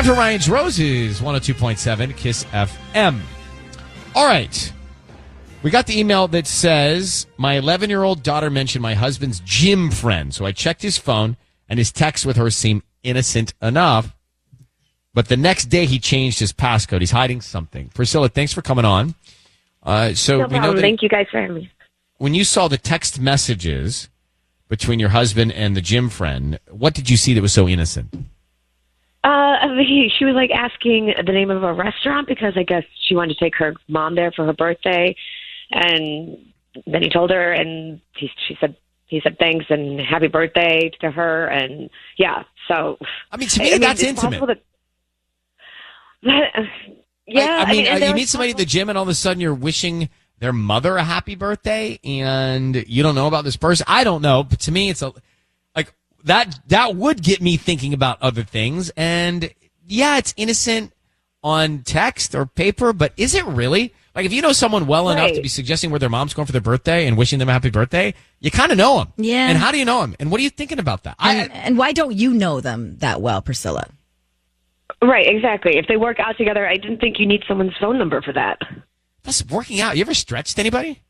Time for Ryan's Roses, 102.7 KISS FM. All right. We got the email that says, my 11-year-old daughter mentioned my husband's gym friend. So I checked his phone, and his texts with her seem innocent enough. But the next day, he changed his passcode. He's hiding something. Priscilla, thanks for coming on. No problem. Thank you guys for having me. When you saw the text messages between your husband and the gym friend, what did you see that was so innocent? She was like asking the name of a restaurant because I guess she wanted to take her mom there for her birthday, and then he told her, and he said thanks and happy birthday to her, and yeah. So I mean, to me, that's intimate. Yeah, you meet somebody at the gym, and all of a sudden you're wishing their mother a happy birthday, and you don't know about this person. I don't know, but to me, it's that would get me thinking about other things. And yeah, it's innocent on text or paper, but is it really? Like, if you know someone well enough to be suggesting where their mom's going for their birthday and wishing them a happy birthday, you kind of know them. Yeah. And how do you know them? And what are you thinking about that? And why don't you know them that well, Priscilla? Right, exactly. If they work out together, I didn't think you need someone's phone number for that. That's working out. You ever stretched anybody?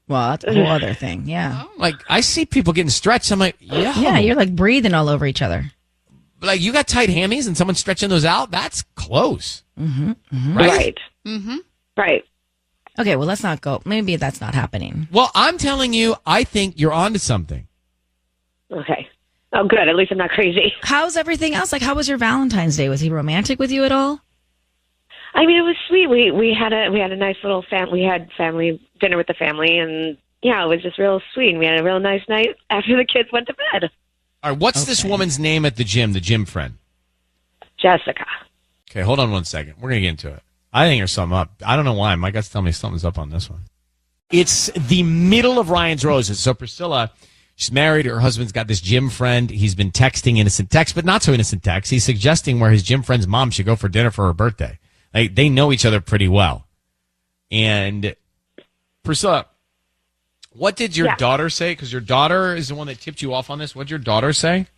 Well, that's a whole other thing, yeah. Like, I see people getting stretched. I'm like, yeah. Yeah, you're like breathing all over each other. Like, you got tight hammies and someone's stretching those out? That's close. Mm-hmm, mm-hmm. Right. Mm-hmm. Right. Okay, well, let's not go. Maybe that's not happening. Well, I'm telling you, I think you're onto something. Okay. Oh, good. At least I'm not crazy. How's everything else? Like, how was your Valentine's Day? Was he romantic with you at all? I mean, it was sweet. We had a nice little we had family dinner with the family, and yeah, it was just real sweet. And we had a real nice night after the kids went to bed. All right, what's this woman's name at the gym friend? Jessica. Okay, hold on one second. We're gonna get into it. I think there's something up. I don't know why. My gut's telling me something's up on this one. It's the middle of Ryan's Roses. So Priscilla, she's married. Her husband's got this gym friend. He's been texting innocent texts, but not so innocent texts. He's suggesting where his gym friend's mom should go for dinner for her birthday. Like, they know each other pretty well. And Priscilla, what did your daughter say? Because your daughter is the one that tipped you off on this. What did your daughter say?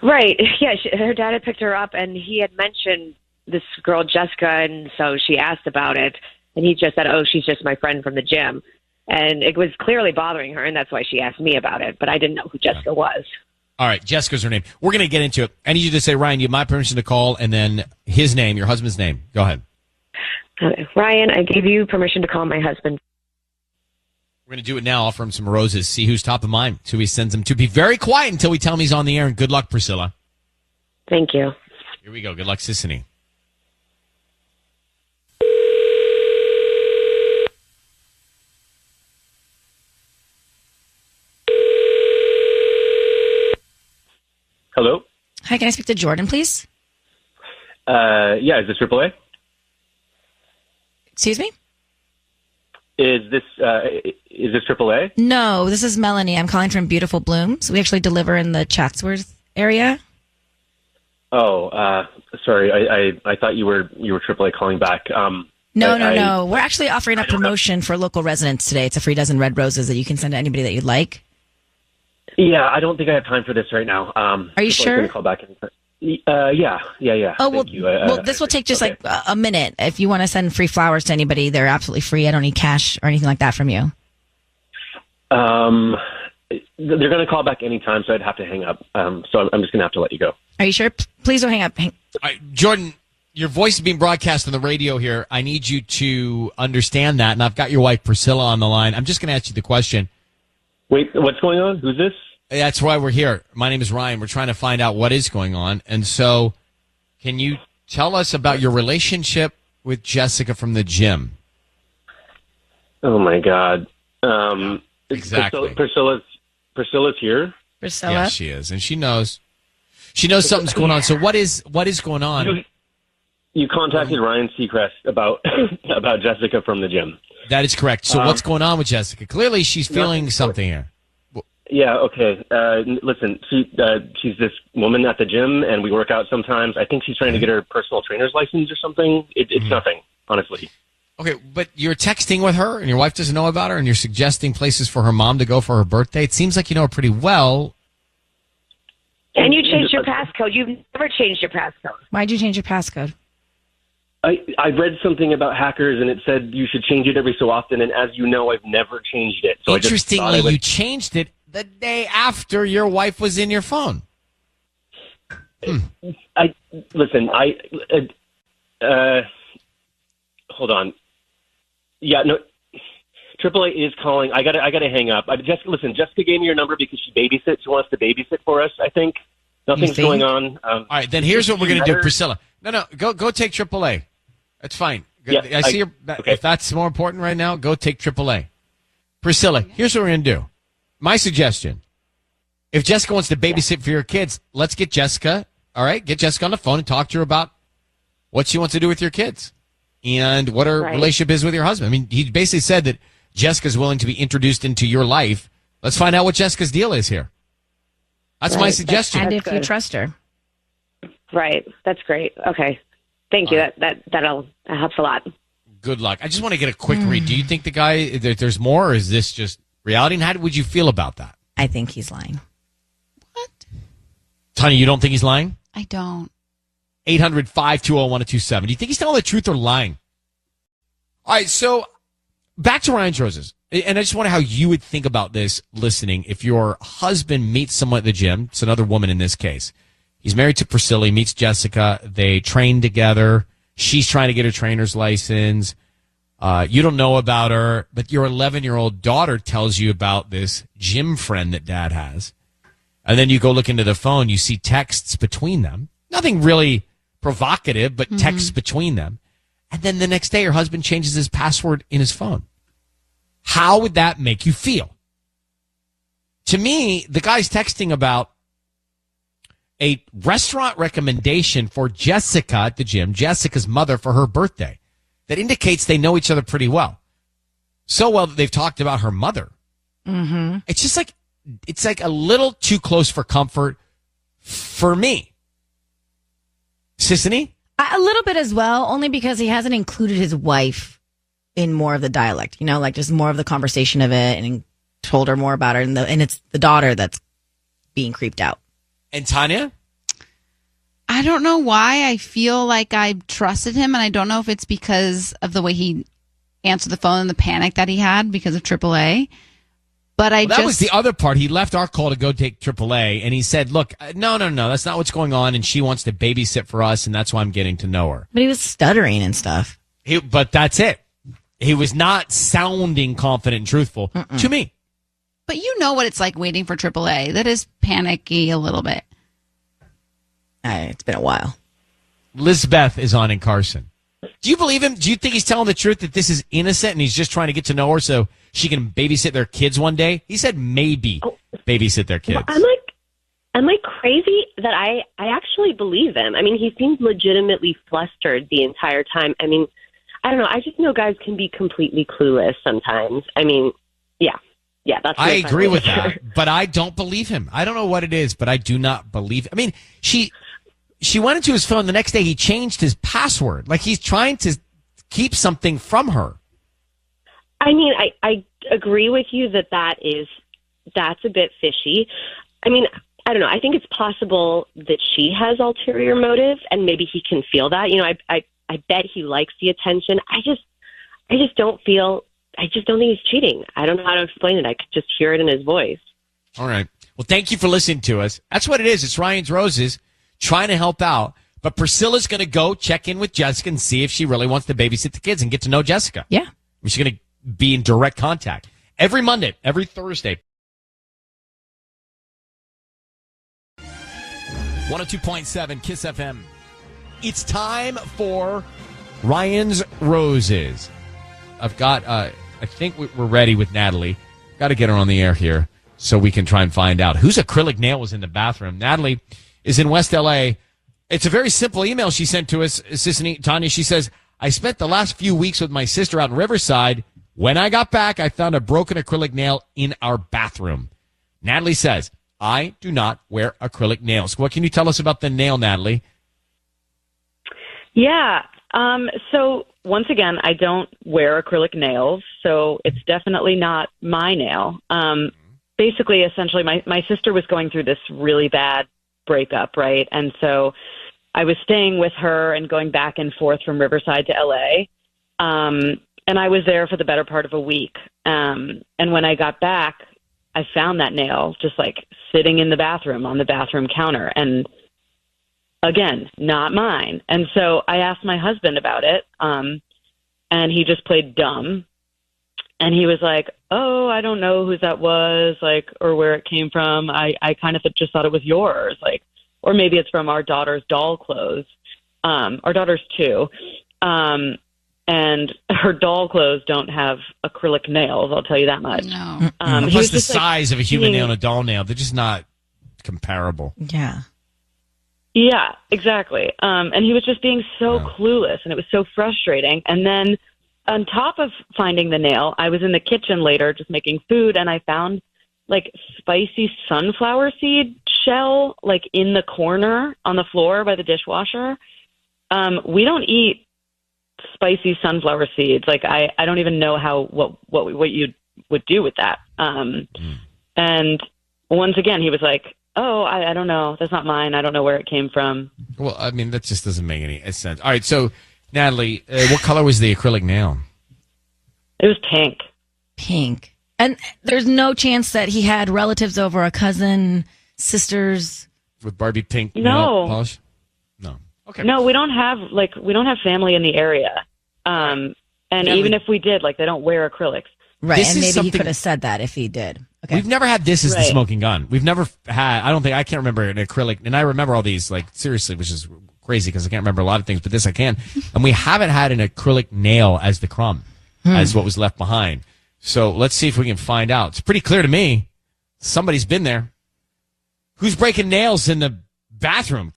Right. Yeah, her dad had picked her up, and he had mentioned this girl, Jessica, and so she asked about it. And he just said, oh, she's just my friend from the gym. And it was clearly bothering her, and that's why she asked me about it. But I didn't know who Jessica was. All right, Jessica's her name. We're going to get into it. I need you to say, Ryan, you have my permission to call, and then his name, your husband's name. Go ahead. Ryan, I gave you permission to call my husband. We're going to do it now. Offer him some roses. See who's top of mind. So he sends them to. Be very quiet until we tell him he's on the air. And good luck, Priscilla. Thank you. Here we go. Good luck, Sissany. Hello? Hi, can I speak to Jordan, please? Yeah, is this AAA? Excuse me? Is this AAA? No, this is Melanie. I'm calling from Beautiful Blooms. We actually deliver in the Chatsworth area. Oh, sorry. I thought you were AAA calling back. No. We're actually offering a promotion for local residents today. It's a free dozen red roses that you can send to anybody that you'd like. Yeah, I don't think I have time for this right now. Are you sure? I'm going to call back anytime. Yeah. Oh, Thank you. well, this will take just like a minute. If you want to send free flowers to anybody, they're absolutely free. I don't need cash or anything like that from you. They're going to call back anytime, so I'd have to hang up. So I'm just going to have to let you go. Are you sure? Please don't hang up. Jordan, your voice is being broadcast on the radio here. I need you to understand that, and I've got your wife, Priscilla, on the line. I'm just going to ask you the question. Wait, what's going on? Who's this? That's why we're here. My name is Ryan. We're trying to find out what is going on. And so can you tell us about your relationship with Jessica from the gym? Oh, my God. Exactly. Priscilla's here? Priscilla? Yes, she is. And she knows something's going on. So what is going on? You contacted Ryan Seacrest about Jessica from the gym. That is correct. So what's going on with Jessica? Clearly she's feeling something here. Yeah, okay. Listen, she's this woman at the gym, and we work out sometimes. I think she's trying to get her personal trainer's license or something. It's nothing, honestly. Okay, but you're texting with her, and your wife doesn't know about her, and you're suggesting places for her mom to go for her birthday. It seems like you know her pretty well. And you changed your passcode. You've never changed your passcode. Why'd you change your passcode? I read something about hackers, and it said you should change it every so often. And as you know, I've never changed it. So Interestingly, you changed it the day after your wife was in your phone. Hold on. Yeah, no. AAA is calling. I gotta hang up. Jessica gave me your number because she babysits. She wants to babysit for us. I think nothing's going on. All right, then here's what we're gonna do, Priscilla. No, go take AAA. That's fine. Yeah, I see your. Okay. If that's more important right now, go take AAA. Priscilla, here's what we're gonna do. My suggestion: if Jessica wants to babysit for your kids, let's get Jessica. All right, get Jessica on the phone and talk to her about what she wants to do with your kids and what her relationship is with your husband. I mean, he basically said that Jessica's willing to be introduced into your life. Let's find out what Jessica's deal is here. That's my suggestion. And if you trust her. Right. That's great. Okay. Thank you. That helps a lot. Good luck. I just want to get a quick read. Do you think the guy, there's more, or is this just reality? And how would you feel about that? I think he's lying. What? Tanya, you don't think he's lying? I don't. 800-520-1027. Do you think he's telling the truth or lying? All right, so back to Ryan's Roses. And I just wonder how you would think about this listening if your husband meets someone at the gym. It's another woman in this case. He's married to Priscilla. He meets Jessica. They train together. She's trying to get her trainer's license. You don't know about her, but your 11-year-old daughter tells you about this gym friend that dad has. And then you go look into the phone. You see texts between them. Nothing really provocative, but texts between them. And then the next day, her husband changes his password in his phone. How would that make you feel? To me, the guy's texting about a restaurant recommendation for Jessica at the gym, Jessica's mother, for her birthday. That indicates they know each other pretty well. So well that they've talked about her mother. Mm-hmm. It's like a little too close for comfort for me. Sissany? A little bit as well, only because he hasn't included his wife in more of the dialect, like just more of the conversation of it, and told her more about her, and it's the daughter that's being creeped out. And Tanya? I don't know why I feel like I trusted him, and I don't know if it's because of the way he answered the phone and the panic that he had because of AAA. But that was the other part. He left our call to go take AAA, and he said, look, no, that's not what's going on, and she wants to babysit for us, and that's why I'm getting to know her. But he was stuttering and stuff. But that's it. He was not sounding confident and truthful to me. But you know what it's like waiting for AAA. That is panicky a little bit. It's been a while. Lisbeth is on in Carson. Do you believe him? Do you think he's telling the truth that this is innocent and he's just trying to get to know her so she can babysit their kids one day? He said maybe babysit their kids. I'm like crazy that I actually believe him. I mean, he seems legitimately flustered the entire time. I mean, I don't know. I just know guys can be completely clueless sometimes. I mean, yeah, that's. I agree with that, but I don't believe him. I don't know what it is, but I do not believe. I mean, she went into his phone the next day. He changed his password. Like he's trying to keep something from her. I mean, I agree with you that's a bit fishy. I mean, I don't know. I think it's possible that she has ulterior motives, and maybe he can feel that. I bet he likes the attention. I just don't think he's cheating. I don't know how to explain it. I could just hear it in his voice. All right. Well, thank you for listening to us. That's what it is. It's Ryan's Roses trying to help out. But Priscilla's going to go check in with Jessica and see if she really wants to babysit the kids and get to know Jessica. Yeah. She's going to be in direct contact every Monday, every Thursday. 102.7 Kiss FM. It's time for Ryan's Roses. I've got, I think we're ready with Natalie. Got to get her on the air here so we can try and find out whose acrylic nail was in the bathroom. Natalie is in West L.A. It's a very simple email she sent to us, Sissany, Tanya. She says, I spent the last few weeks with my sister out in Riverside. When I got back, I found a broken acrylic nail in our bathroom. Natalie says, I do not wear acrylic nails. What can you tell us about the nail, Natalie? Yeah. So once again, I don't wear acrylic nails, so it's definitely not my nail. Basically, essentially, my sister was going through this really bad breakup, right? And so I was staying with her and going back and forth from Riverside to LA. And I was there for the better part of a week. And when I got back, I found that nail just like sitting in the bathroom on the bathroom counter. And again, not mine. And so I asked my husband about it. And he just played dumb. And he was like, oh, I don't know whose that was, like, or where it came from. I kind of just thought it was yours, like, or maybe it's from our daughter's doll clothes. Our daughter's 2. And her doll clothes don't have acrylic nails, I'll tell you that much. No. Plus the size of a human nail and a doll nail, they're just not comparable. Yeah. Yeah, exactly. And he was just being so clueless, and it was so frustrating. And then on top of finding the nail, I was in the kitchen later just making food, and I found like spicy sunflower seed shell like in the corner on the floor by the dishwasher. We don't eat spicy sunflower seeds. Like I don't even know what you would do with that. And once again, he was like, oh, I don't know. That's not mine. I don't know where it came from. Well, I mean, that just doesn't make any sense. All right, so, Natalie, what color was the acrylic nail? It was pink. Pink. And there's no chance that he had relatives over, a cousin, sisters. With Barbie pink No. nail polish? No. Okay. No, we don't have family in the area. And even if we did, like, they don't wear acrylics. Right, This and is maybe he something- could have said that if he did. Okay. We've never had this as the Right. smoking gun. We've never had, I can't remember an acrylic, and I remember all these, like, seriously, which is crazy because I can't remember a lot of things, but this I can. And we haven't had an acrylic nail as the crumb, as what was left behind. So let's see if we can find out. It's pretty clear to me. Somebody's been there. Who's breaking nails in the bathroom?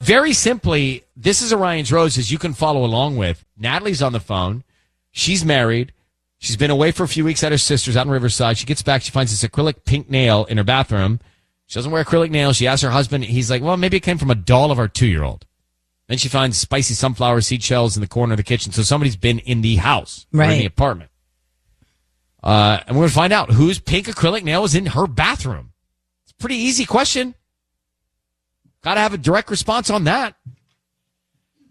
Very simply, this is Orion's Roses you can follow along with. Natalie's on the phone. She's married. She's been away for a few weeks at her sister's out in Riverside. She gets back. She finds this acrylic pink nail in her bathroom. She doesn't wear acrylic nails. She asks her husband. He's like, well, maybe it came from a doll of our 2-year-old. Then she finds spicy sunflower seed shells in the corner of the kitchen. So somebody's been in the house or in Right. the apartment. And we're going to find out whose pink acrylic nail is in her bathroom. It's a pretty easy question. Got to have a direct response on that.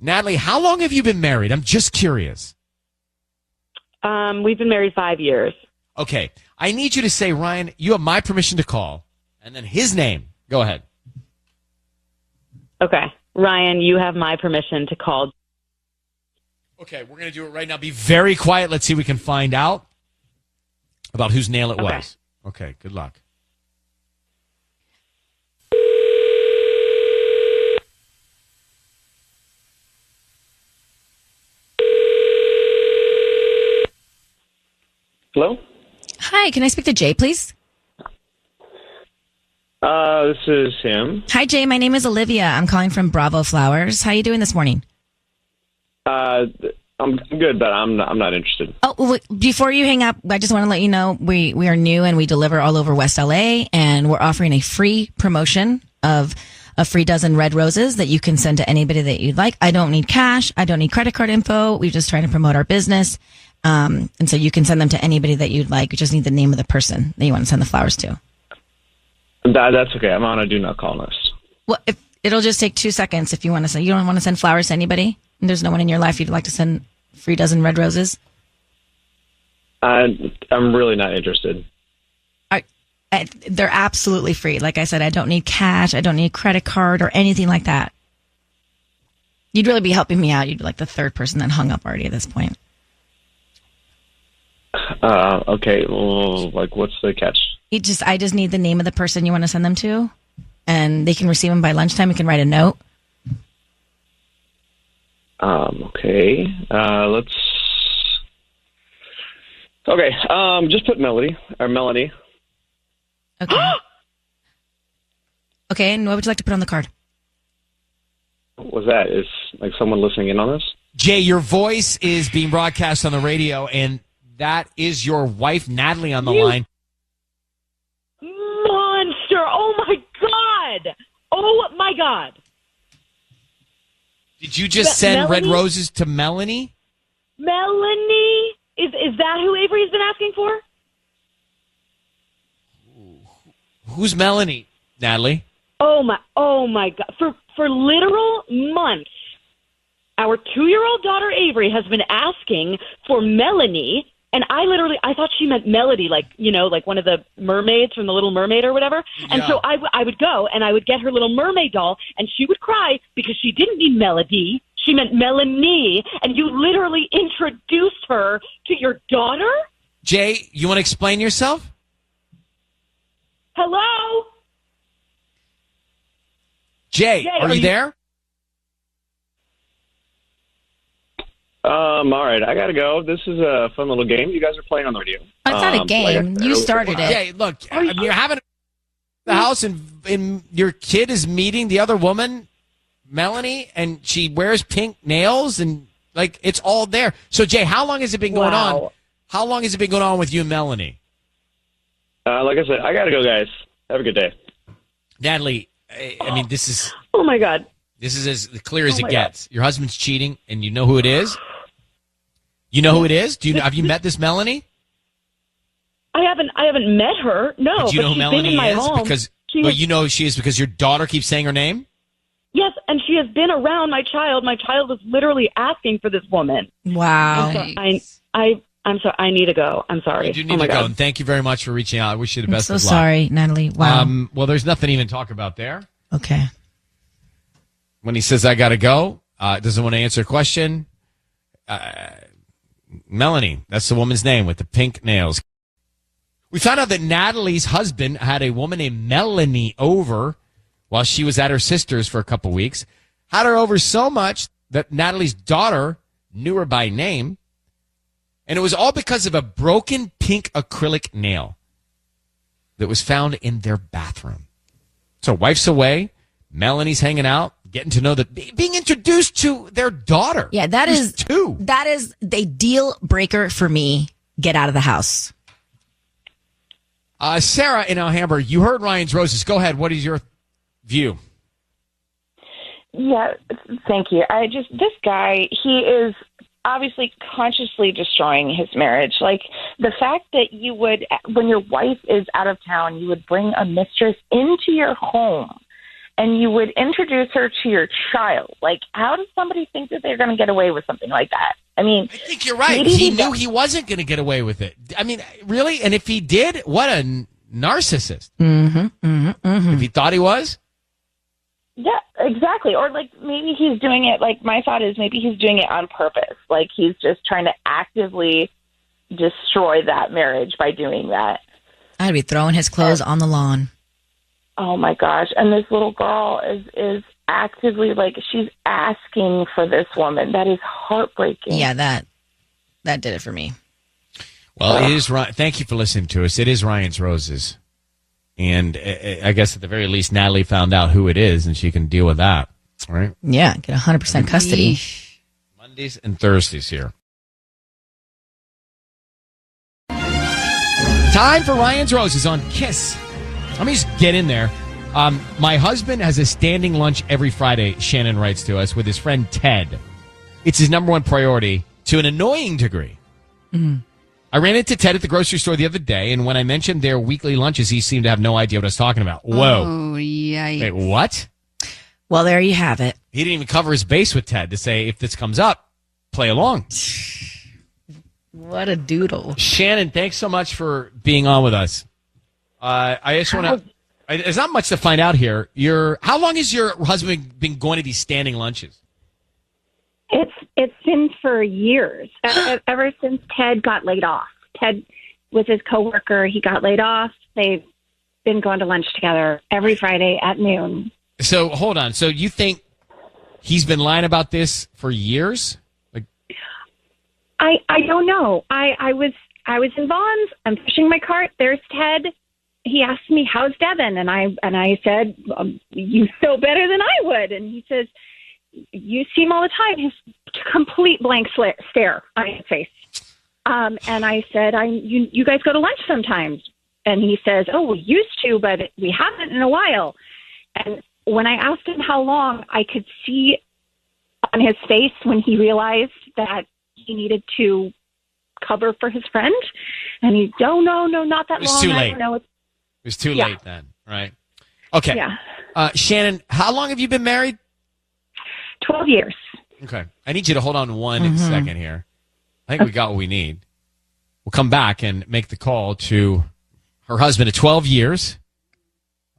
Natalie, how long have you been married? I'm just curious. We've been married 5 years. Okay. I need you to say, Ryan, you have my permission to call, and then his name. Go ahead. Okay. Ryan, you have my permission to call. Okay, we're going to do it right now. Be very quiet. Let's see if we can find out about whose nail it Okay. was. Okay, good luck. Hello? Hi, can I speak to Jay, please? This is him. Hi, Jay. My name is Olivia. I'm calling from Bravo Flowers. How you doing this morning? I'm good, but I'm not interested. Oh, before you hang up, I just want to let you know we are new and we deliver all over West LA, and we're offering a free promotion of a free dozen red roses that you can send to anybody that you'd like. I don't need cash. I don't need credit card info. We're just trying to promote our business. And so you can send them to anybody that you'd like. You just need the name of the person that you want to send the flowers to. That's okay. I'm on a do not call list. Well, it'll just take 2 seconds if you want to send. You don't want to send flowers to anybody? And there's no one in your life you'd like to send free dozen red roses? I'm really not interested. They're absolutely free. Like I said, I don't need cash. I don't need credit card or anything like that. You'd really be helping me out. You'd be like the third person that hung up already at this point. Okay. Well, like, what's the catch? I just need the name of the person you want to send them to, and they can receive them by lunchtime. You can write a note. Okay. Okay. Just put Melanie. Okay. Okay, and what would you like to put on the card? What was that? Is like someone listening in on this? Jay, your voice is being broadcast on the radio, and that is your wife, Natalie, on the line. Monster! Oh my god! Oh my god! Did you just send Melanie? red roses to Melanie? Melanie? Is that who Avery's been asking for? Who's Melanie, Natalie? Oh my God. For literal months, our 2-year-old daughter Avery has been asking for Melanie, and I thought she meant Melody, like one of the mermaids from The Little Mermaid or whatever. And so I would go and I would get her Little Mermaid doll, and she would cry because she didn't mean Melody. She meant Melanie, and you literally introduced her to your daughter? Jay, you want to explain yourself? Hello? Jay, are you there? All right, I gotta go. This is a fun little game you guys are playing on the radio. It's not a game. You started it. Jay, look, you're having the house, and your kid is meeting the other woman, Melanie, and she wears pink nails, and like it's all there. So, Jay, how long has it been going on? How long has it been going on with you and Melanie? Like I said, I gotta go, guys. Have a good day. Natalie, I mean, this is... Oh, my God. This is as clear as it gets. Your husband's cheating, and you know who it is? You know who it is? Have you met this Melanie? I haven't met her. No, but you know who she's Melanie been in my is? home. You know who she is because your daughter keeps saying her name? Yes, and she has been around my child. My child was literally asking for this woman. Wow. I'm sorry. I need to go. I'm sorry. You do need to go, and thank you very much for reaching out. I wish you the best I'm of so luck. sorry, Natalie. Wow. Well, there's nothing to even talk about there. Okay. When he says, I got to go, doesn't want to answer a question. Melanie, that's the woman's name with the pink nails. We found out that Natalie's husband had a woman named Melanie over while she was at her sister's for a couple weeks. Had her over so much that Natalie's daughter knew her by name. And it was all because of a broken pink acrylic nail that was found in their bathroom. So wife's away. Melanie's hanging out, getting to know being introduced to their daughter. Yeah, that is the deal breaker for me. Get out of the house. Sarah in Alhambra, you heard Ryan's Roses. Go ahead. What is your view? Yeah, thank you. This guy, he is obviously consciously destroying his marriage. Like the fact that you would, when your wife is out of town, you would bring a mistress into your home and you would introduce her to your child. Like, how does somebody think that they're going to get away with something like that? I mean, I think you're right. He knew he wasn't going to get away with it. I mean, really? And if he did, what a narcissist. If he thought he was? Yeah, exactly. Or like maybe he's doing it, like my thought is maybe he's doing it on purpose. Like he's just trying to actively destroy that marriage by doing that. I'd be throwing his clothes on the lawn. Oh my gosh. And this little girl is actively, like, she's asking for this woman. That is heartbreaking. Yeah, that did it for me. Well, it is right. Thank you for listening to us. It is Ryan's Roses. And I guess at the very least, Natalie found out who it is, and she can deal with that. All right? Yeah, get 100% custody. Mondays and Thursdays here. Time for Ryan's Roses on KISS. Let me just get in there. My husband has a standing lunch every Friday, Shannon writes to us, with his friend Ted. It's his number one priority to an annoying degree. Mm-hmm. I ran into Ted at the grocery store the other day, and when I mentioned their weekly lunches, he seemed to have no idea what I was talking about. Whoa. Oh, yikes. Wait, what? Well, there you have it. He didn't even cover his base with Ted to say, if this comes up, play along. What a doodle. Shannon, thanks so much for being on with us. I just want to... There's not much to find out here. How long has your husband been going to these standing lunches? It's been for years, ever since Ted got laid off. Ted was his coworker. He got laid off. They've been going to lunch together every Friday at noon. So hold on. So you think he's been lying about this for years? I don't know. I was in Vaughn's. I'm pushing my cart. There's Ted. He asked me, "How's Devin?" And I said, "You know better than I would." And he says, "You see him all the time." His complete blank stare on his face. And I said, "You guys go to lunch sometimes?" And he says, "Oh, we used to, but we haven't in a while." And when I asked him how long, I could see on his face when he realized that he needed to cover for his friend. And he, "Oh, no, not that long." It was too late. I don't know. It was too late then, right? Okay. Yeah. Shannon, how long have you been married? 12 years. Okay. I need you to hold on one second here. I think we got what we need. We'll come back and make the call to her husband of 12 years.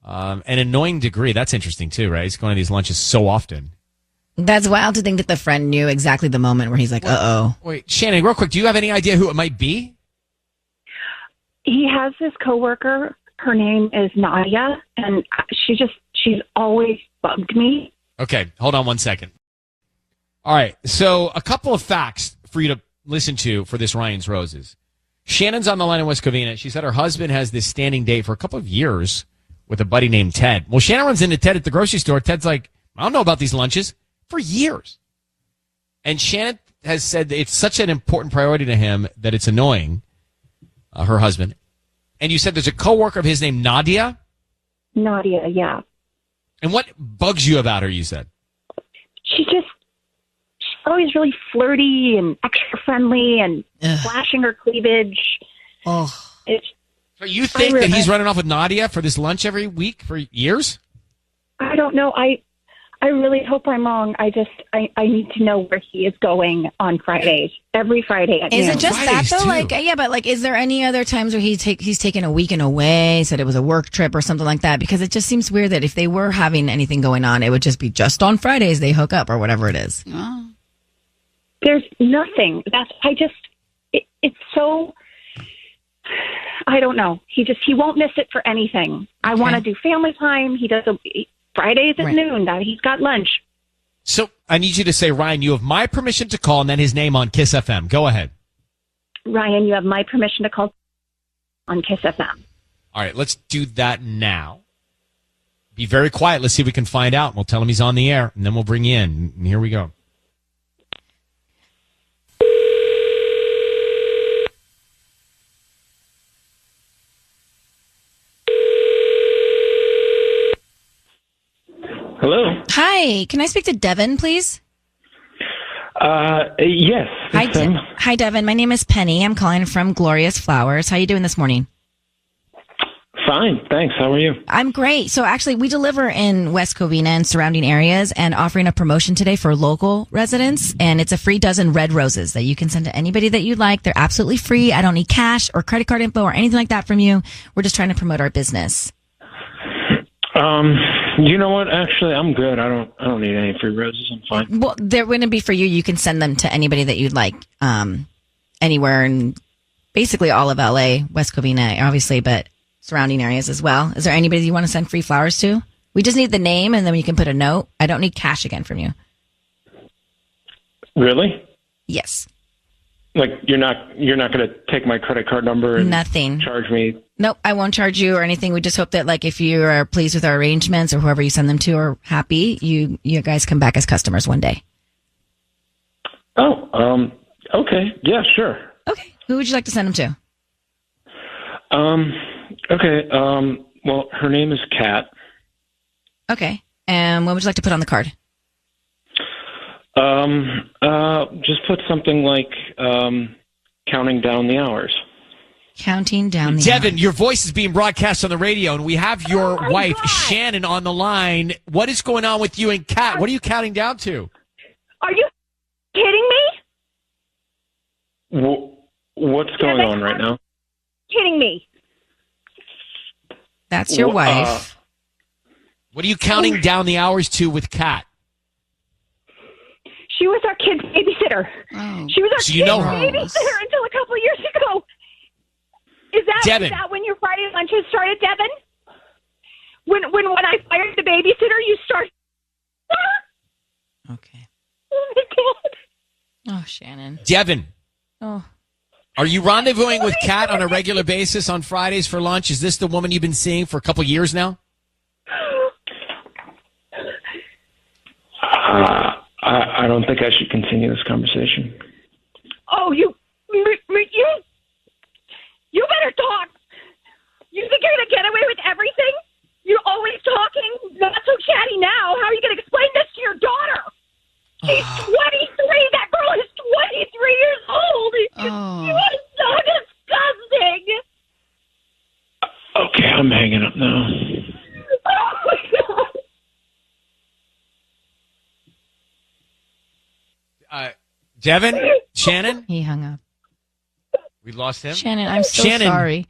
An annoying degree. That's interesting, too, right? He's going to these lunches so often. That's wild to think that the friend knew exactly the moment where he's like, uh-oh. Wait, Shannon, real quick, do you have any idea who it might be? He has this coworker. Her name is Nadia, and she's always bugged me. Okay, hold on one second. All right, so a couple of facts for you to listen to for this Ryan's Roses. Shannon's on the line in West Covina. She said her husband has this standing date for a couple of years with a buddy named Ted. Well, Shannon runs into Ted at the grocery store. Ted's like, I don't know about these lunches for years. And Shannon has said that it's such an important priority to him that it's annoying, her husband. And you said there's a coworker of his named Nadia? Nadia, yeah. And what bugs you about her, you said? She's always really flirty and extra friendly and flashing her cleavage. Oh. So you think that he's running off with Nadia for this lunch every week for years? I don't know. I really hope I'm wrong. I need to know where he is going on Fridays. Every Friday at Is noon. it just Fridays, that, though? too. Like, yeah, but like, is there any other times where he's taken a weekend away, said it was a work trip or something like that? Because it just seems weird that if they were having anything going on, it would just be just on Fridays they hook up or whatever it is. Oh. There's nothing. It's so, I don't know. He won't miss it for anything. I want to do family time. He does Fridays at noon. That he's got lunch. So I need you to say, Ryan, you have my permission to call and then his name on Kiss FM. Go ahead. Ryan, you have my permission to call on Kiss FM. All right, let's do that now. Be very quiet. Let's see if we can find out. We'll tell him he's on the air, and then we'll bring you in. And here we go. Hello. Hi, can I speak to Devin, please? Yes. Hi, Devin. My name is Penny. I'm calling from Glorious Flowers. How you doing this morning? Fine, thanks. How are you? I'm great. So actually, we deliver in West Covina and surrounding areas and offering a promotion today for local residents. And it's a free dozen red roses that you can send to anybody that you'd like. They're absolutely free. I don't need cash or credit card info or anything like that from you. We're just trying to promote our business. You know what? Actually, I'm good. I don't need any free roses. I'm fine. Well, they're going to be for you. You can send them to anybody that you'd like, anywhere in basically all of LA, West Covina, obviously, but surrounding areas as well. Is there anybody you want to send free flowers to? We just need the name, and then you can put a note. I don't need cash again from you. Really? Yes. Like you're not going to take my credit card number and Nothing. charge me? Nope, I won't charge you or anything. We just hope that, like, if you are pleased with our arrangements or whoever you send them to are happy, you guys come back as customers one day. Oh, okay. Yeah, sure. Okay. Who would you like to send them to? Okay. Well, her name is Kat. Okay. And what would you like to put on the card? Just put something like counting down the hours. Counting down the Devin, hours. your voice is being broadcast on the radio, and we have your wife, Shannon, on the line. What is going on with you and Kat? What are you counting down to? Are you kidding me? What's going on right now? Kidding me? That's your wife. What are you counting down the hours to with Kat? She was our kid's babysitter. Oh. She was our So kid's you know her. babysitter until a couple of years ago. Is Devin. that when your Friday lunches started, Devin? When I fired the babysitter, you started. Okay. Oh my God. Oh, Shannon. Devin, Oh. are you rendezvousing with Kat on a regular basis on Fridays for lunch? Is this the woman you've been seeing for a couple years now? I don't think I should continue this conversation. Oh, you better talk. You think you're going to get away with everything? You're always talking, not so chatty now. How are you going to explain this to your daughter? She's 23. That girl is 23 years old. Oh. You are so disgusting. Okay, I'm hanging up now. Oh, my God. Devin, Shannon, He hung up. we lost him. Shannon, I'm so Shannon, sorry.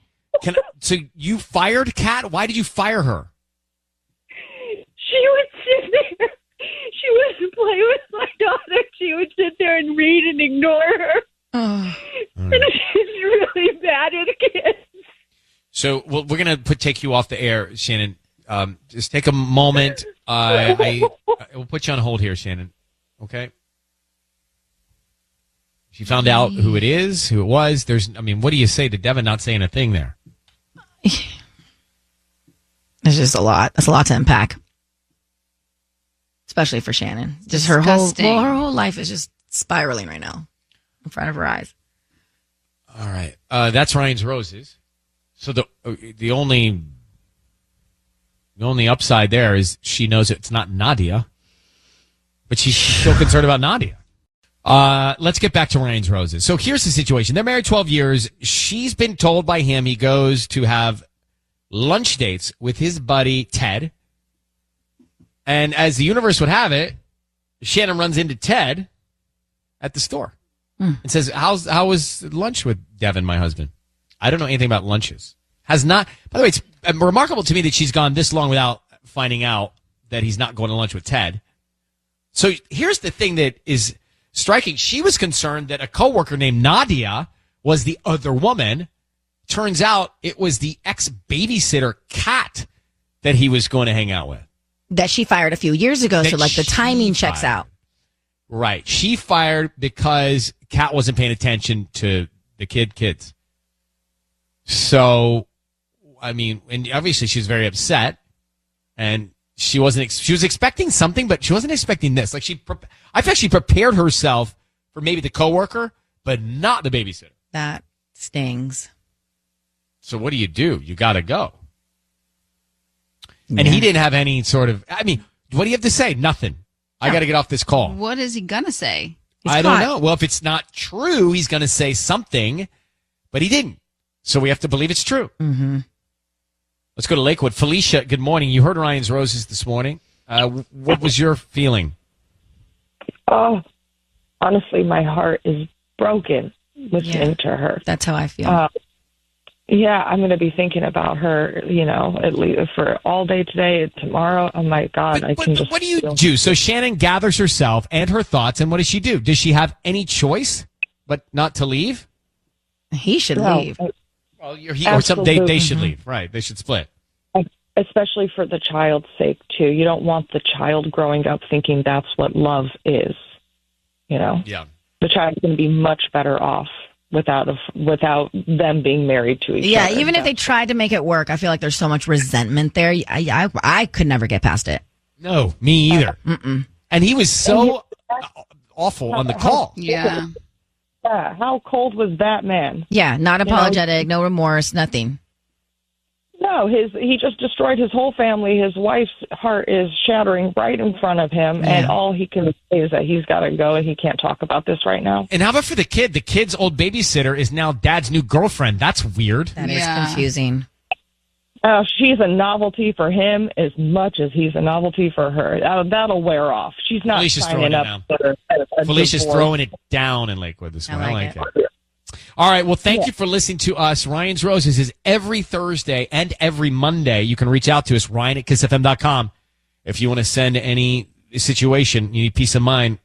So you fired Kat? Why did you fire her? She would sit there. She wouldn't play with my daughter. She would sit there and read and ignore her. Oh. And she's really bad at kids. So we're going to take you off the air, Shannon. Just take a moment. I will put you on hold here, Shannon. Okay? She found out who it is, who it was. What do you say to Devin not saying a thing there? It's just a lot. That's a lot to unpack. Especially for Shannon. Just her whole life is just spiraling right now in front of her eyes. All right. That's Ryan's Roses. So the only upside there is she knows it's not Nadia, but she's still concerned about Nadia. Let's get back to Ryan's Roses. So here's the situation. They're married 12 years. She's been told by him he goes to have lunch dates with his buddy Ted. And as the universe would have it, Shannon runs into Ted at the store and says, how was lunch with Devin, my husband? I don't know anything about lunches. By the way, it's remarkable to me that she's gone this long without finding out that he's not going to lunch with Ted. So here's the thing that is striking. She was concerned that a coworker named Nadia was the other woman. Turns out it was the ex-babysitter, Kat, that he was going to hang out with. That she fired a few years ago, so like the timing checks out. Right. She fired because Kat wasn't paying attention to the kids. So, and obviously she's very upset, and she was expecting something, but she wasn't expecting this. Like I feel she prepared herself for maybe the coworker, but not the babysitter. That stings. So what do? You got to go. And he didn't have any sort of, what do you have to say? Nothing. I got to get off this call. What is he going to say? I don't know. Well, if it's not true, he's going to say something, but he didn't. So we have to believe it's true. Mm-hmm. Let's go to Lakewood. Felicia, good morning. You heard Ryan's Roses this morning. What was your feeling? Oh, honestly, my heart is broken listening to her. That's how I feel. Yeah, I'm going to be thinking about her, at least for all day today, tomorrow. Oh, my God. What do you do? So Shannon gathers herself and her thoughts, and what does she do? Does she have any choice but not to leave? He should leave. Well, they should leave. Right. They should split. Especially for the child's sake, too. You don't want the child growing up thinking that's what love is, Yeah. The child's going to be much better off without them being married to each other. Yeah, even if they tried to make it work, I feel like there's so much resentment there. I could never get past it. No, me either. And he was so awful on the call. Yeah. Yeah, how cold was that man? Yeah, not apologetic, no remorse, nothing. No, he just destroyed his whole family. His wife's heart is shattering right in front of him, and all he can say is that he's got to go, and he can't talk about this right now. And how about for the kid? The kid's old babysitter is now dad's new girlfriend. That's weird. That is confusing. She's a novelty for him as much as he's a novelty for her. That'll wear off. She's not signing up for a Felicia's divorce. throwing it down in Lakewood this morning. I like it. it. All right. Well, thank you for listening to us. Ryan's Roses is every Thursday and every Monday. You can reach out to us, Ryan at KissFM.com. If you want to send any situation, you need peace of mind,